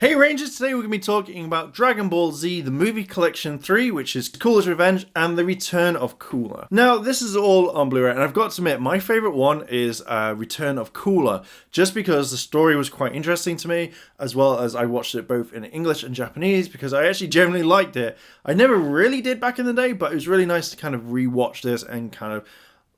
Hey Rangers, today we're going to be talking about Dragon Ball Z, the movie collection 3, which is Cooler's Revenge and the Return of Cooler. Now, this is all on Blu-ray, and I've got to admit, my favourite one is Return of Cooler, just because the story was quite interesting to me, as well as I watched it both in English and Japanese, because I actually generally liked it. I never really did back in the day, but it was really nice to kind of re-watch this and kind of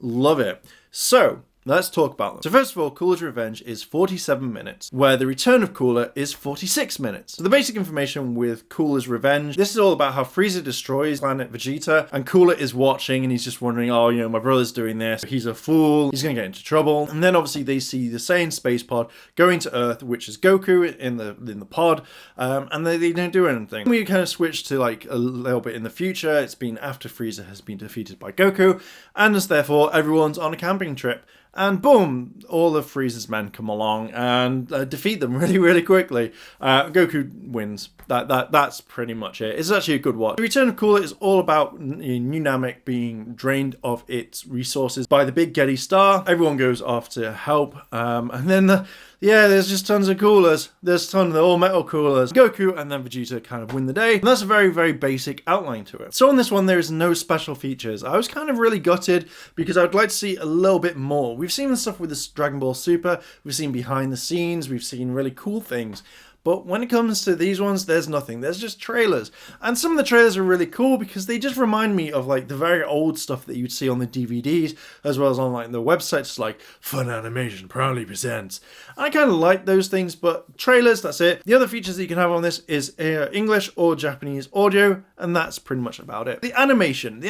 love it. So, let's talk about them. So first of all, Cooler's Revenge is 47 minutes, where the Return of Cooler is 46 minutes. So the basic information with Cooler's Revenge, this is all about how Frieza destroys planet Vegeta, and Cooler is watching and he's just wondering, oh, you know, my brother's doing this, he's a fool, he's gonna get into trouble. And then obviously they see the Saiyan space pod going to Earth, which is Goku in the pod, and they don't do anything. We kind of switch to like a little bit in the future. It's been after Frieza has been defeated by Goku, and as therefore everyone's on a camping trip. And boom, all of Frieza's men come along and defeat them really, really quickly. Goku wins. That's pretty much it. It's actually a good watch. The Return of Cooler is all about New Namek being drained of its resources by the big Getty star. Everyone goes off to help. And then, there's just tons of coolers. There's tons of all metal coolers. Goku and then Vegeta kind of win the day. And that's a very, very basic outline to it. So on this one, there is no special features. I was kind of really gutted because I would like to see a little bit more. We've seen the stuff with this Dragon Ball Super. We've seen behind the scenes. We've seen really cool things. But when it comes to these ones, there's nothing. There's just trailers. And some of the trailers are really cool because they just remind me of like the very old stuff that you'd see on the DVDs, as well as on like the websites like Fun Animation proudly presents. I kind of like those things, but trailers, that's it. The other features that you can have on this is English or Japanese audio, and that's pretty much about it. The animation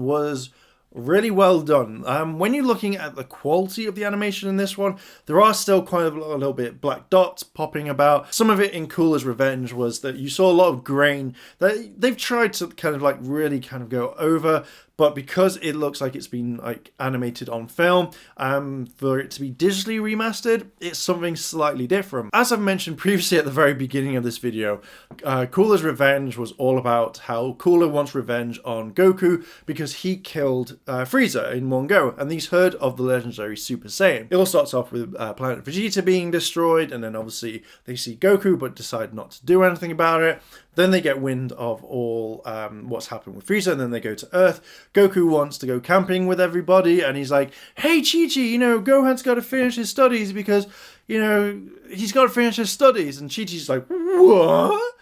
was really well done. When you're looking at the quality of the animation in this one, there are still quite a little bit black dots popping about. Some of it in Cooler's Revenge was that you saw a lot of grain that they've tried to kind of like really kind of go over, but because it looks like it's been like animated on film, for it to be digitally remastered, it's something slightly different. As I've mentioned previously at the very beginning of this video, Cooler's Revenge was all about how Cooler wants revenge on Goku because he killed Frieza in one go, and he's heard of the legendary Super Saiyan. It all starts off with planet Vegeta being destroyed, and then obviously they see Goku but decide not to do anything about it. Then they get wind of all what's happened with Frieza, and then they go to Earth. Goku wants to go camping with everybody, and he's like, hey, Chi-Chi, you know, Gohan's got to finish his studies because, you know, he's got to finish his studies. And Chi-Chi's like, what?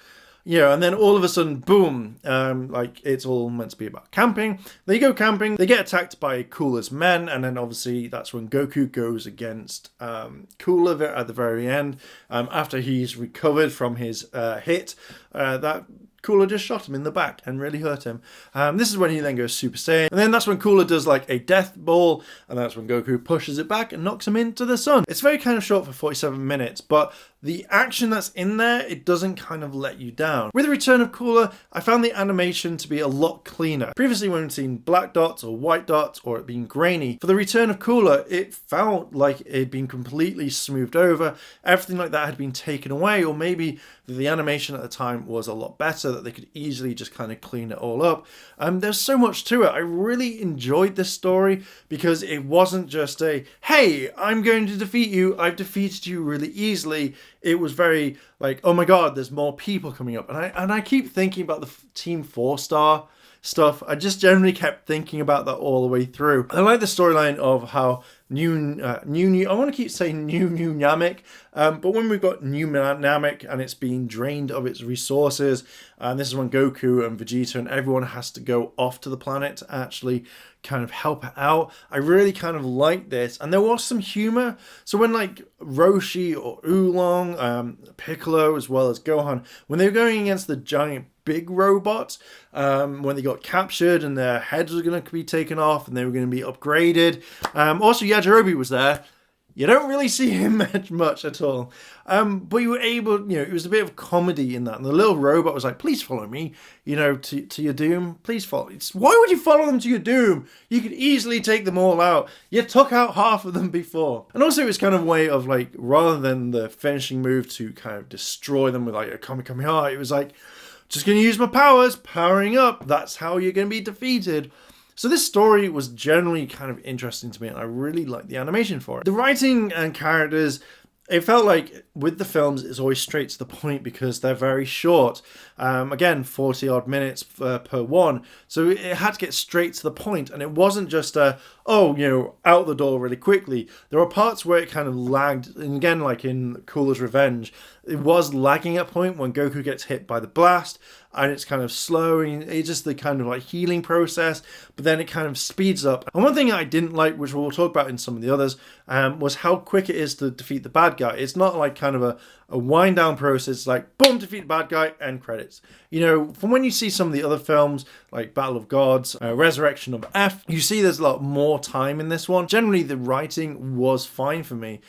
Yeah, and then all of a sudden, boom, like it's all meant to be about camping. They go camping, they get attacked by Cooler's men, and then obviously that's when Goku goes against Cooler at the very end. After he's recovered from his hit, that Cooler just shot him in the back and really hurt him. This is when he then goes Super Saiyan. And then that's when Cooler does like a death ball, and that's when Goku pushes it back and knocks him into the sun. It's very kind of short for 47 minutes, but the action that's in there, it doesn't kind of let you down. With the Return of Cooler, I found the animation to be a lot cleaner. Previously when we've seen black dots or white dots or it being grainy, for the Return of Cooler, it felt like it had been completely smoothed over. Everything like that had been taken away, or maybe the animation at the time was a lot better, that they could easily just kind of clean it all up. There's so much to it. I really enjoyed this story because it wasn't just a, hey, I'm going to defeat you, I've defeated you really easily. It was very like, oh my god, there's more people coming up. And I keep thinking about the Team 4-star stuff. I just generally kept thinking about that all the way through. I like the storyline of how new I want to keep saying new Namek, but when we've got new Namek and it's being drained of its resources, and this is when Goku and Vegeta and everyone has to go off to the planet to actually kind of help out. I really kind of like this, and there was some humor. So when like Roshi or Oolong, Piccolo as well as Gohan, when they were going against the giant big robots, when they got captured and their heads were going to be taken off and they were going to be upgraded. Also Yajirobe was there. You don't really see him much at all. But you were able, you know, it was a bit of comedy in that. And the little robot was like, please follow me, you know, to your doom. Please follow. Why would you follow them to your doom? You could easily take them all out. You took out half of them before. And also it was kind of a way of like, rather than the finishing move to kind of destroy them with like a Kamehameha, it was like, just going to use my powers, powering up. That's how you're going to be defeated. So this story was generally kind of interesting to me, and I really liked the animation for it. The writing and characters, It felt like with the films, it's always straight to the point because they're very short. Again, 40 odd minutes per one. So it had to get straight to the point, and it wasn't just out the door really quickly. There were parts where it kind of lagged, and again, like in Cooler's Revenge, it was lagging at a point when Goku gets hit by the blast, and it's kind of slow, and it's just the kind of like healing process, but then it kind of speeds up. And one thing I didn't like, which we'll talk about in some of the others, was how quick it is to defeat the bad guy. It's not like kind of a wind down process, like boom, defeat the bad guy, end credits. You know, from when you see some of the other films like Battle of Gods, Resurrection of F, you see there's a lot more time in this one. Generally, the writing was fine for me,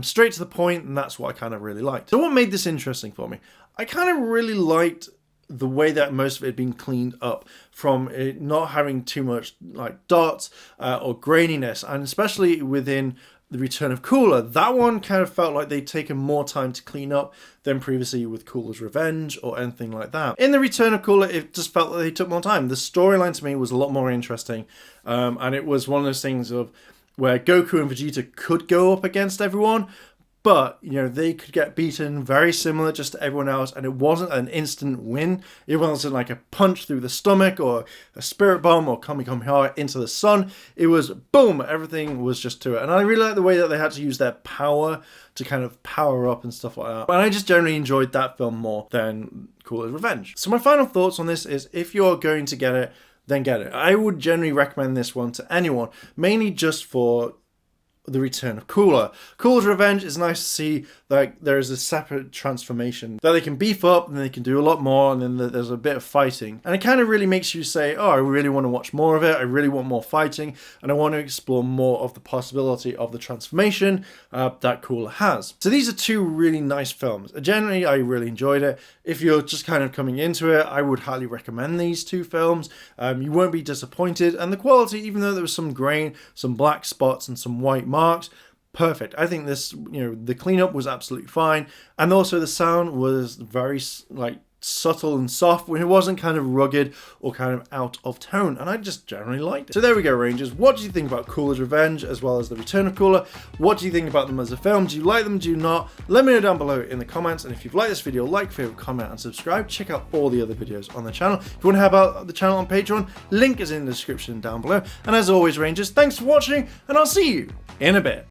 straight to the point, and that's what I kind of really liked. So what made this interesting for me? I kind of really liked the way that most of it had been cleaned up, from it not having too much like dots or graininess, and especially within the Return of Cooler, that one kind of felt like they'd taken more time to clean up than previously with Cooler's Revenge or anything like that. In the Return of Cooler, it just felt like they took more time. The storyline to me was a lot more interesting, and it was one of those things of where Goku and Vegeta could go up against everyone, but, you know, they could get beaten very similar just to everyone else, and it wasn't an instant win. It wasn't like a punch through the stomach or a spirit bomb or Kamehameha into the sun. It was boom, everything was just to it. And I really like the way that they had to use their power to kind of power up and stuff like that. And I just generally enjoyed that film more than Cooler's Revenge. So my final thoughts on this is, if you're going to get it, then get it. I would generally recommend this one to anyone, mainly just for the Return of Cooler. Cooler's Revenge is nice to see that there is a separate transformation that they can beef up and they can do a lot more, and then there's a bit of fighting, and it kind of really makes you say, oh, I really want to watch more of it, I really want more fighting, and I want to explore more of the possibility of the transformation that Cooler has. So these are two really nice films. Generally, I really enjoyed it. If you're just kind of coming into it, I would highly recommend these two films. You won't be disappointed, and the quality, even though there was some grain, some black spots, and some white marks, perfect. I think this, the cleanup was absolutely fine, and also the sound was very like subtle and soft, when it wasn't kind of rugged or kind of out of tone, and I just generally liked it. So there we go, Rangers. What do you think about Cooler's Revenge as well as the Return of Cooler? What do you think about them as a film? Do you like them? Do you not? Let me know down below in the comments, and if you've liked this video, like, favorite, comment, and subscribe. Check out all the other videos on the channel. If you want to help out the channel on Patreon, link is in the description down below. And as always, Rangers, thanks for watching, and I'll see you in a bit.